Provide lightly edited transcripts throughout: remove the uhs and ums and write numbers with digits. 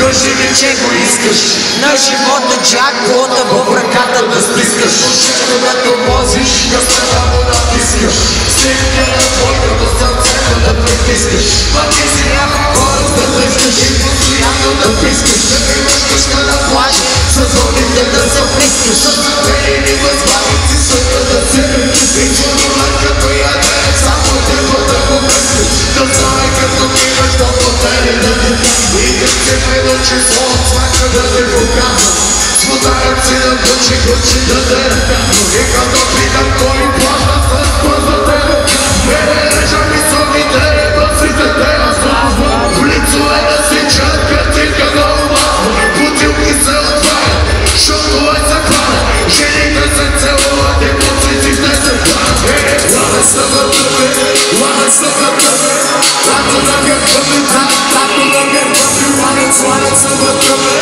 Кажи ми, че го искаш, на живота джакпота в ръката да стискаш. Шето да те возиш, гъста му натискаш. Стигне на твоето сърцето да притискаш. Пъти си някой хора да лежиш и постоянно да пискаш. Да имаш къща на плаж, с зоните да се прискаш. С запелени възглавици съда да се и чудове като яде, само тебе да го мислиш. Да знае като имаш до потери да ти и да се прилъчи своя смака да те показва. С водарят си да гъчи да те ръкава. И като питам кой плаща с пъзата мене режа мисълните, басите те разлазва. В лицове да си чат картинка на ума. Бутилки се отварят, шотове се хванят. Жените се целуват и муциците се хванят. Лаве са въртъве, лаве са въртъве. Тато да гърбъве, тато да гърбъве. Лаве са въртъве,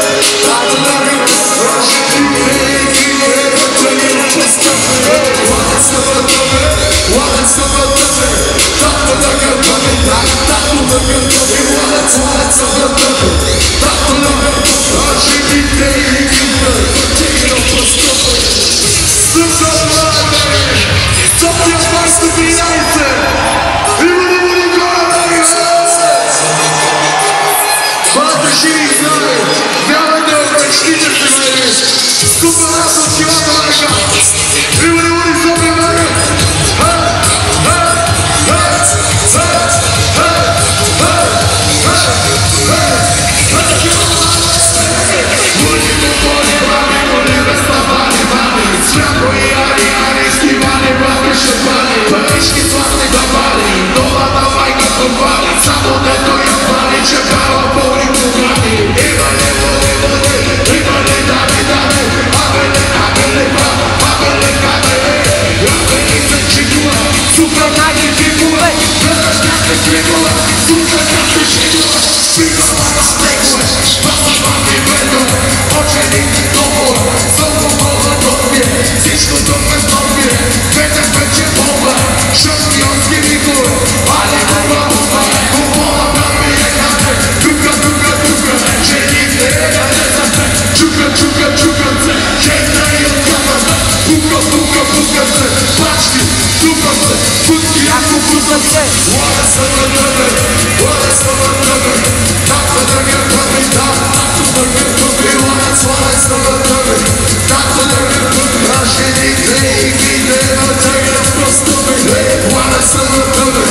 тато да гърбъве. Жените и не въртъве на пъстъве. Лаве са въртъве, лаве са въртъве. Тато да гърбъве, тато да гърбъве. Лаве са въртъве, тато да гърбъве. Жените и не въртъве на пъстъве. София 2013! Има да бъде горе! Бата живи и знаме! Няма да обречтите се мене! Скупа нас от килата майка! Има да бъде София майка! Пътишки славни давали, новата майка хвали, само дето я хвали, че дава пълни програми. Имале, имале, дами, абеле, абеле, кабеле, ябели се чигува, супер наги фигура, гледаш как те кригува, супер как те жигува, спигава на снегове, баба баби бедове, очените договор, сологола добие, всичкото бездобие, вече бомба, шампионски викове, али бомба, бомба, баби е кате, тука, жените е катезате, чука се, жена и откъпата, пука се, пачки, тупа се, путки, ако пука се, лада са въртъве, тато да гърбъве, тато да гърбъве, лада са въртъве, тато да гърбъве, а жените и гиде на тъга пъстъве, лада са въртъве,